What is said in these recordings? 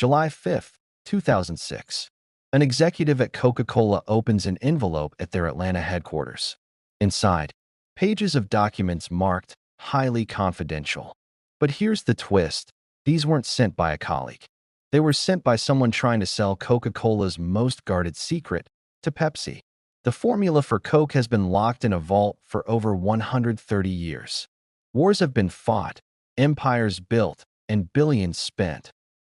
July 5th, 2006. An executive at Coca-Cola opens an envelope at their Atlanta headquarters. Inside, pages of documents marked highly confidential. But here's the twist. These weren't sent by a colleague. They were sent by someone trying to sell Coca-Cola's most guarded secret to Pepsi. The formula for Coke has been locked in a vault for over 130 years. Wars have been fought, empires built, and billions spent,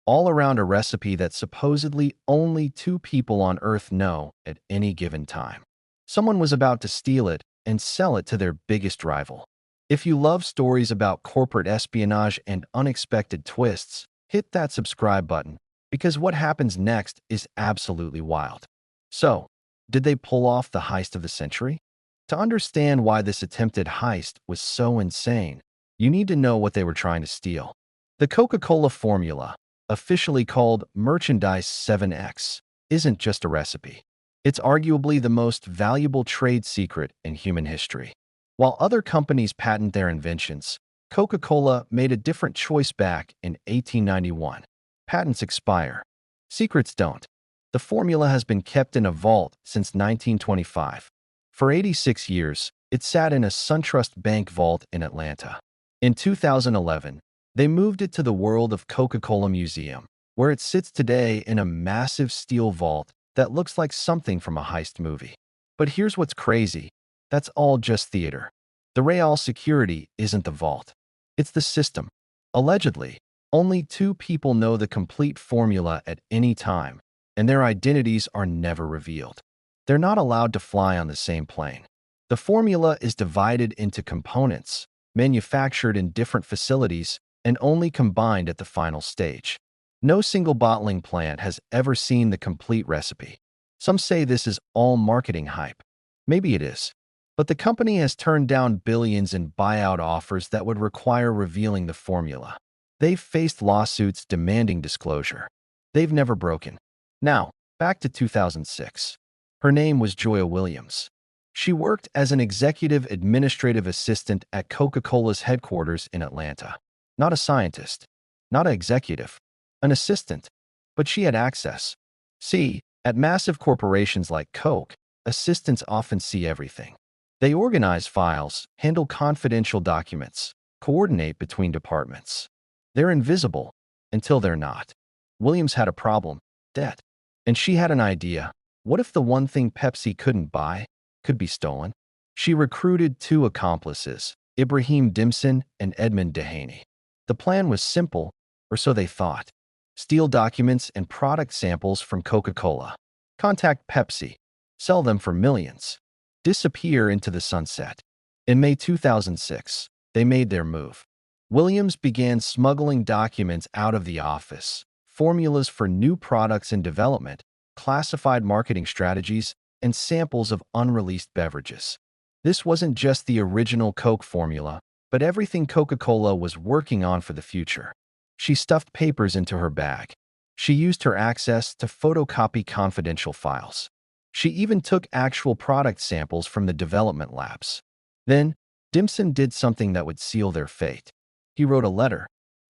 all around a recipe that supposedly only two people on Earth know at any given time. Someone was about to steal it and sell it to their biggest rival. If you love stories about corporate espionage and unexpected twists, hit that subscribe button, because what happens next is absolutely wild. So, did they pull off the heist of the century? To understand why this attempted heist was so insane, you need to know what they were trying to steal. The Coca-Cola formula, officially called Merchandise 7X, isn't just a recipe. It's arguably the most valuable trade secret in human history. While other companies patent their inventions, Coca-Cola made a different choice back in 1891. Patents expire. Secrets don't. The formula has been kept in a vault since 1925. For 86 years, it sat in a SunTrust Bank vault in Atlanta. In 2011, they moved it to the World of Coca-Cola Museum, where it sits today in a massive steel vault that looks like something from a heist movie. But here's what's crazy. That's all just theater. The real security isn't the vault. It's the system. Allegedly, only two people know the complete formula at any time, and their identities are never revealed. They're not allowed to fly on the same plane. The formula is divided into components, manufactured in different facilities, and only combined at the final stage. No single bottling plant has ever seen the complete recipe. Some say this is all marketing hype. Maybe it is. But the company has turned down billions in buyout offers that would require revealing the formula. They've faced lawsuits demanding disclosure. They've never broken. Now, back to 2006. Her name was Joya Williams. She worked as an executive administrative assistant at Coca-Cola's headquarters in Atlanta. Not a scientist, not an executive, an assistant, but she had access. See, at massive corporations like Coke, assistants often see everything. They organize files, handle confidential documents, coordinate between departments. They're invisible until they're not. Williams had a problem, debt. And she had an idea. What if the one thing Pepsi couldn't buy could be stolen? She recruited two accomplices, Ibrahim Dimson and Edmund Dehaney. The plan was simple, or so they thought. Steal documents and product samples from Coca-Cola. Contact Pepsi. Sell them for millions. Disappear into the sunset. In May 2006, they made their move. Williams began smuggling documents out of the office, formulas for new products in development, classified marketing strategies, and samples of unreleased beverages. This wasn't just the original Coke formula, but everything Coca-Cola was working on for the future. She stuffed papers into her bag. She used her access to photocopy confidential files. She even took actual product samples from the development labs. Then, Dimson did something that would seal their fate. He wrote a letter.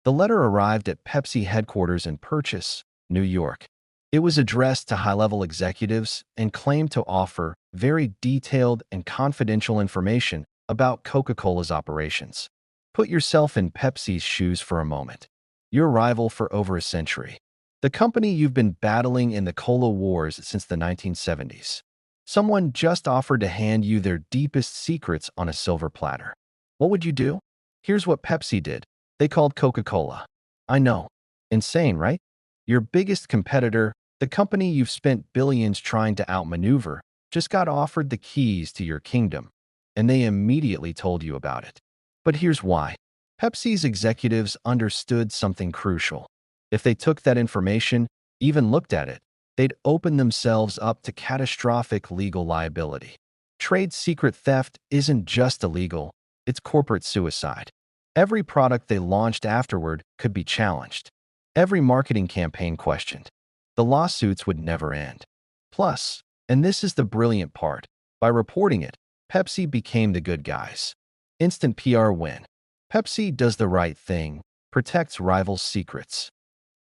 The letter arrived at Pepsi headquarters in Purchase, New York. It was addressed to high-level executives and claimed to offer very detailed and confidential information about Coca-Cola's operations. Put yourself in Pepsi's shoes for a moment. Your rival for over a century. The company you've been battling in the cola wars since the 1970s. Someone just offered to hand you their deepest secrets on a silver platter. What would you do? Here's what Pepsi did. They called Coca-Cola. I know. Insane, right? Your biggest competitor, the company you've spent billions trying to outmaneuver, just got offered the keys to your kingdom, and they immediately told you about it. But here's why. Pepsi's executives understood something crucial. If they took that information, even looked at it, they'd open themselves up to catastrophic legal liability. Trade secret theft isn't just illegal, it's corporate suicide. Every product they launched afterward could be challenged. Every marketing campaign questioned. The lawsuits would never end. Plus, and this is the brilliant part, by reporting it, Pepsi became the good guys. Instant PR win. Pepsi does the right thing, protects rivals' secrets.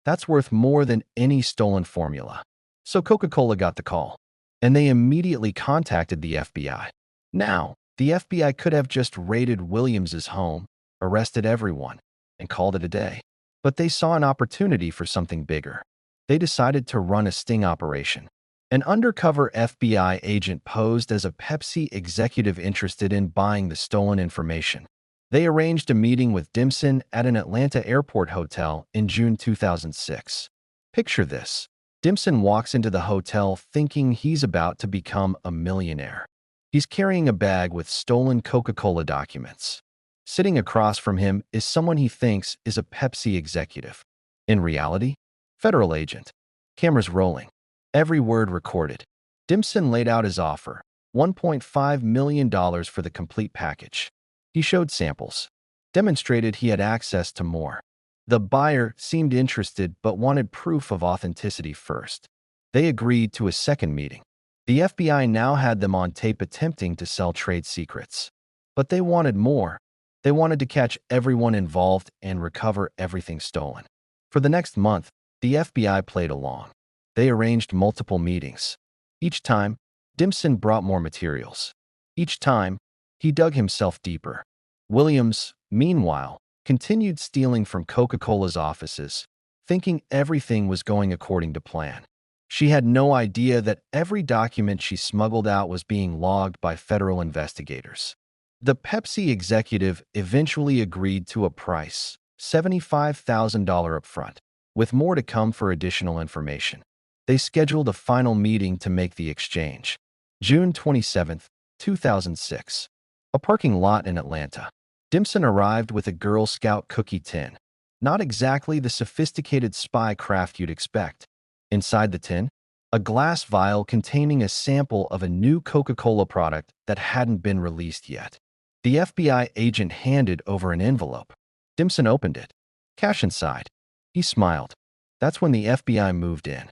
That's worth more than any stolen formula. So Coca-Cola got the call, and they immediately contacted the FBI. Now, the FBI could have just raided Williams's home, arrested everyone, and called it a day. But they saw an opportunity for something bigger. They decided to run a sting operation. An undercover FBI agent posed as a Pepsi executive interested in buying the stolen information. They arranged a meeting with Dimson at an Atlanta airport hotel in June 2006. Picture this. Dimson walks into the hotel thinking he's about to become a millionaire. He's carrying a bag with stolen Coca-Cola documents. Sitting across from him is someone he thinks is a Pepsi executive. In reality, federal agent. Cameras rolling. Every word recorded. Dimson laid out his offer, $1.5 million for the complete package. He showed samples, demonstrated he had access to more. The buyer seemed interested but wanted proof of authenticity first. They agreed to a second meeting. The FBI now had them on tape attempting to sell trade secrets. But they wanted more. They wanted to catch everyone involved and recover everything stolen. For the next month, the FBI played along. They arranged multiple meetings. Each time, Dimson brought more materials. Each time, he dug himself deeper. Williams, meanwhile, continued stealing from Coca-Cola's offices, thinking everything was going according to plan. She had no idea that every document she smuggled out was being logged by federal investigators. The Pepsi executive eventually agreed to a price, $75,000 upfront, with more to come for additional information. They scheduled a final meeting to make the exchange. June 27, 2006. A parking lot in Atlanta. Dimson arrived with a Girl Scout cookie tin. Not exactly the sophisticated spy craft you'd expect. Inside the tin, a glass vial containing a sample of a new Coca-Cola product that hadn't been released yet. The FBI agent handed over an envelope. Dimson opened it. Cash inside. He smiled. That's when the FBI moved in.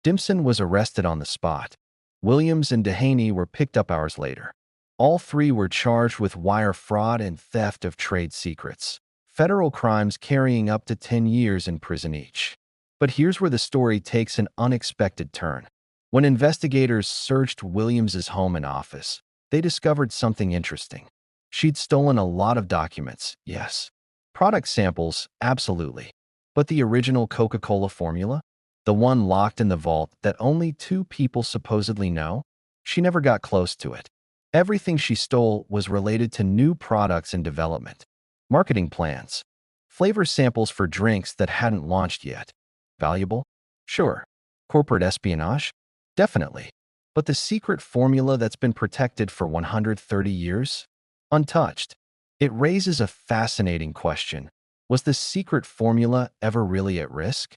Dimson was arrested on the spot. Williams and Dehaney were picked up hours later. All three were charged with wire fraud and theft of trade secrets, federal crimes carrying up to 10 years in prison each. But here's where the story takes an unexpected turn. When investigators searched Williams's home and office, they discovered something interesting. She'd stolen a lot of documents, yes. Product samples, absolutely. But the original Coca-Cola formula? The one locked in the vault that only 2 people supposedly know? She never got close to it. Everything she stole was related to new products in development. Marketing plans. Flavor samples for drinks that hadn't launched yet. Valuable? Sure. Corporate espionage? Definitely. But the secret formula that's been protected for 130 years? Untouched. It raises a fascinating question. Was the secret formula ever really at risk?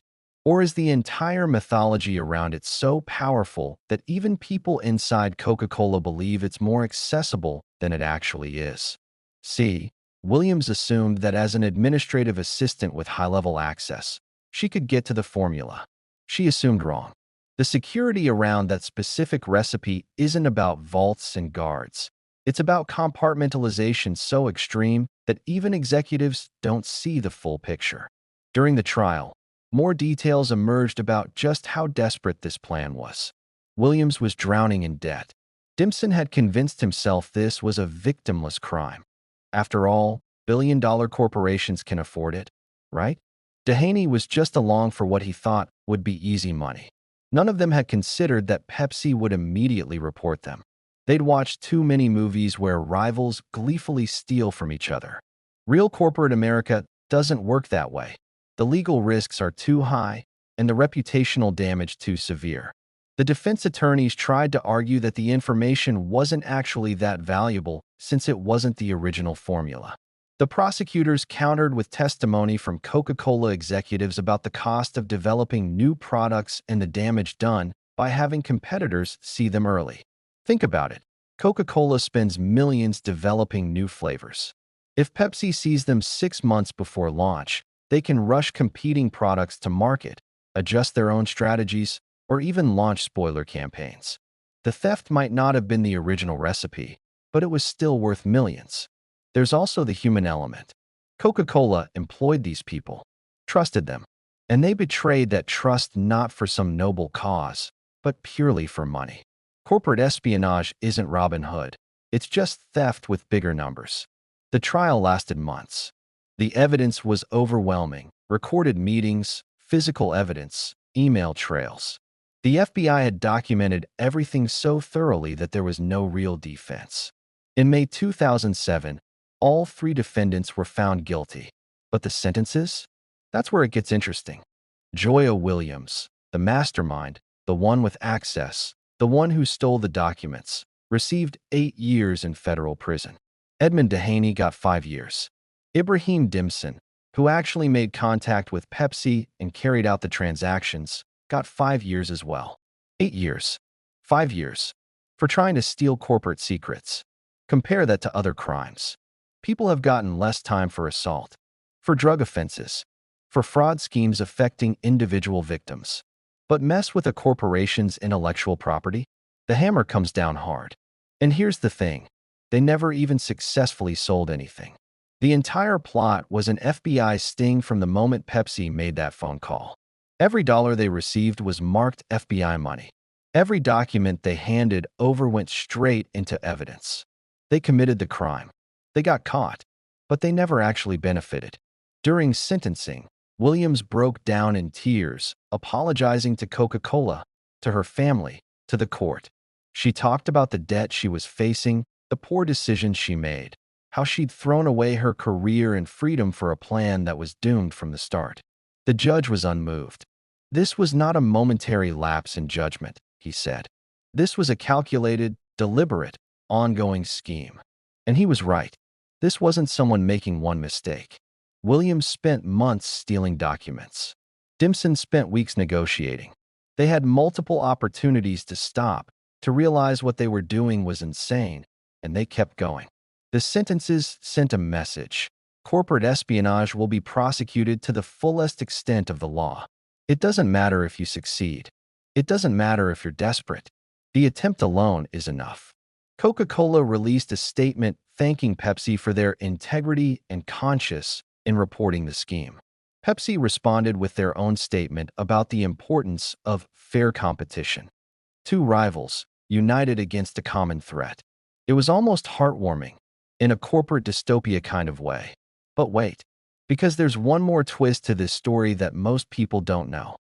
Or is the entire mythology around it so powerful that even people inside Coca-Cola believe it's more accessible than it actually is? See, Williams assumed that as an administrative assistant with high-level access, she could get to the formula. She assumed wrong. The security around that specific recipe isn't about vaults and guards. It's about compartmentalization so extreme that even executives don't see the full picture. During the trial, more details emerged about just how desperate this plan was. Williams was drowning in debt. Dimson had convinced himself this was a victimless crime. After all, billion-dollar corporations can afford it, right? Dehaney was just along for what he thought would be easy money. None of them had considered that Pepsi would immediately report them. They'd watched too many movies where rivals gleefully steal from each other. Real corporate America doesn't work that way. The legal risks are too high and the reputational damage too severe. The defense attorneys tried to argue that the information wasn't actually that valuable since it wasn't the original formula. The prosecutors countered with testimony from Coca-Cola executives about the cost of developing new products and the damage done by having competitors see them early. Think about it. Coca-Cola spends millions developing new flavors. If Pepsi sees them 6 months before launch, they can rush competing products to market, adjust their own strategies, or even launch spoiler campaigns. The theft might not have been the original recipe, but it was still worth millions. There's also the human element. Coca-Cola employed these people, trusted them. And they betrayed that trust not for some noble cause, but purely for money. Corporate espionage isn't Robin Hood. It's just theft with bigger numbers. The trial lasted months. The evidence was overwhelming: recorded meetings, physical evidence, email trails. The FBI had documented everything so thoroughly that there was no real defense. In May 2007, all three defendants were found guilty. But the sentences? That's where it gets interesting. Joya Williams, the mastermind, the one with access, the one who stole the documents, received 8 years in federal prison. Edmund Dehaney got 5 years. Ibrahim Dimson, who actually made contact with Pepsi and carried out the transactions, got 5 years as well. 8 years. 5 years. For trying to steal corporate secrets. Compare that to other crimes. People have gotten less time for assault, for drug offenses, for fraud schemes affecting individual victims. But mess with a corporation's intellectual property? The hammer comes down hard. And here's the thing. They never even successfully sold anything. The entire plot was an FBI sting from the moment Pepsi made that phone call. Every dollar they received was marked FBI money. Every document they handed over went straight into evidence. They committed the crime. They got caught, but they never actually benefited. During sentencing, Williams broke down in tears, apologizing to Coca-Cola, to her family, to the court. She talked about the debt she was facing, the poor decisions she made, how she'd thrown away her career and freedom for a plan that was doomed from the start. The judge was unmoved. This was not a momentary lapse in judgment, he said. This was a calculated, deliberate, ongoing scheme. And he was right. This wasn't someone making one mistake. Williams spent months stealing documents. Dimson spent weeks negotiating. They had multiple opportunities to stop, to realize what they were doing was insane, and they kept going. The sentences sent a message. Corporate espionage will be prosecuted to the fullest extent of the law. It doesn't matter if you succeed. It doesn't matter if you're desperate. The attempt alone is enough. Coca-Cola released a statement thanking Pepsi for their integrity and conscience in reporting the scheme. Pepsi responded with their own statement about the importance of fair competition. Two rivals, united against a common threat. It was almost heartwarming, in a corporate dystopia kind of way. But wait, because there's one more twist to this story that most people don't know.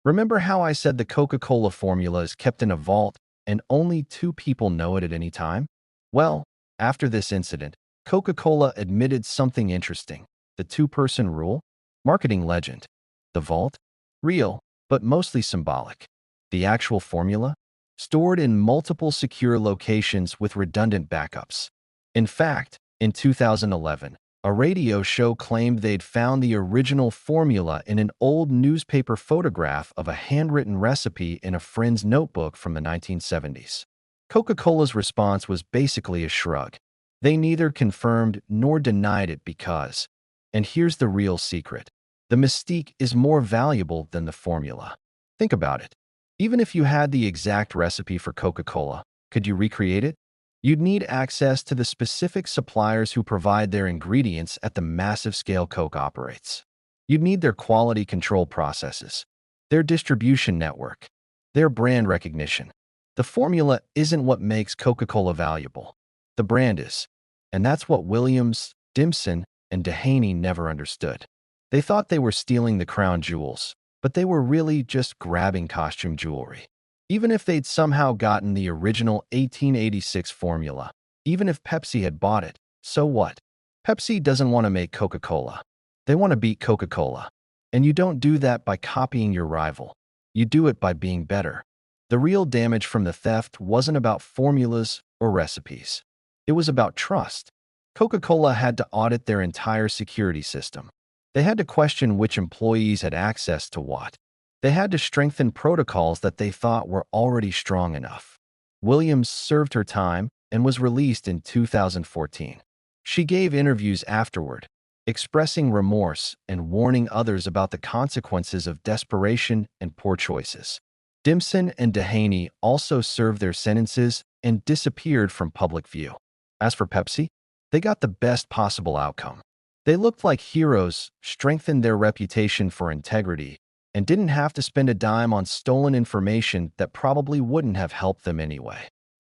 Remember how I said the Coca-Cola formula is kept in a vault and only 2 people know it at any time? Well, after this incident, Coca-Cola admitted something interesting. The 2-person rule? Marketing legend. The vault? Real, but mostly symbolic. The actual formula? Stored in multiple secure locations with redundant backups. In fact, in 2011, a radio show claimed they'd found the original formula in an old newspaper photograph of a handwritten recipe in a friend's notebook from the 1970s. Coca-Cola's response was basically a shrug. They neither confirmed nor denied it because, and here's the real secret, the mystique is more valuable than the formula. Think about it. Even if you had the exact recipe for Coca-Cola, could you recreate it? You'd need access to the specific suppliers who provide their ingredients at the massive scale Coke operates. You'd need their quality control processes, their distribution network, their brand recognition. The formula isn't what makes Coca-Cola valuable. The brand is. And that's what Williams, Dimson, and Dehaney never understood. They thought they were stealing the crown jewels, but they were really just grabbing costume jewelry. Even if they'd somehow gotten the original 1886 formula, even if Pepsi had bought it, so what? Pepsi doesn't want to make Coca-Cola. They want to beat Coca-Cola. And you don't do that by copying your rival. You do it by being better. The real damage from the theft wasn't about formulas or recipes. It was about trust. Coca-Cola had to audit their entire security system. They had to question which employees had access to what. They had to strengthen protocols that they thought were already strong enough. Williams served her time and was released in 2014. She gave interviews afterward, expressing remorse and warning others about the consequences of desperation and poor choices. Dimson and Dehaney also served their sentences and disappeared from public view. As for Pepsi, they got the best possible outcome. They looked like heroes, strengthened their reputation for integrity, and didn't have to spend a dime on stolen information that probably wouldn't have helped them anyway.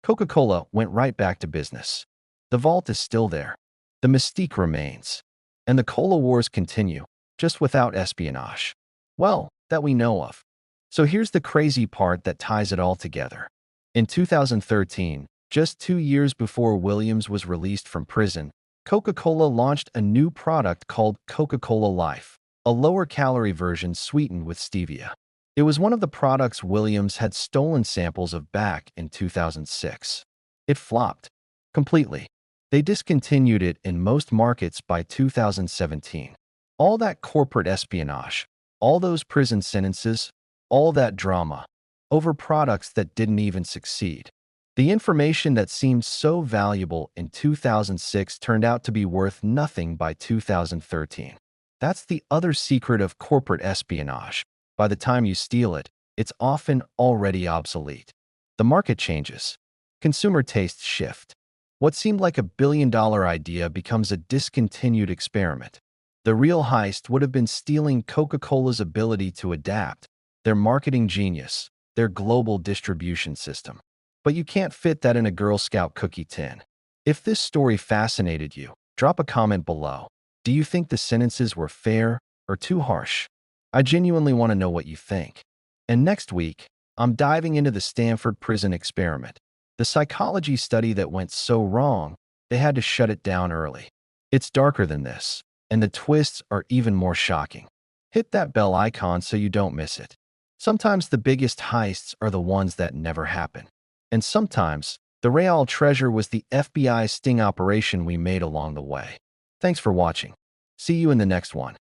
Coca-Cola went right back to business. The vault is still there. The mystique remains. And the cola wars continue, just without espionage. Well, that we know of. So here's the crazy part that ties it all together. In 2013, just 2 years before Williams was released from prison, Coca-Cola launched a new product called Coca-Cola Life, a lower-calorie version sweetened with stevia. It was one of the products Williams had stolen samples of back in 2006. It flopped completely. They discontinued it in most markets by 2017. All that corporate espionage, all those prison sentences, all that drama, over products that didn't even succeed. The information that seemed so valuable in 2006 turned out to be worth nothing by 2013. That's the other secret of corporate espionage. By the time you steal it, it's often already obsolete. The market changes. Consumer tastes shift. What seemed like a billion-dollar idea becomes a discontinued experiment. The real heist would have been stealing Coca-Cola's ability to adapt, their marketing genius, their global distribution system. But you can't fit that in a Girl Scout cookie tin. If this story fascinated you, drop a comment below. Do you think the sentences were fair or too harsh? I genuinely want to know what you think. And next week, I'm diving into the Stanford prison experiment, the psychology study that went so wrong, they had to shut it down early. It's darker than this, and the twists are even more shocking. Hit that bell icon so you don't miss it. Sometimes the biggest heists are the ones that never happen. And sometimes, the real treasure was the FBI sting operation we made along the way. Thanks for watching. See you in the next one.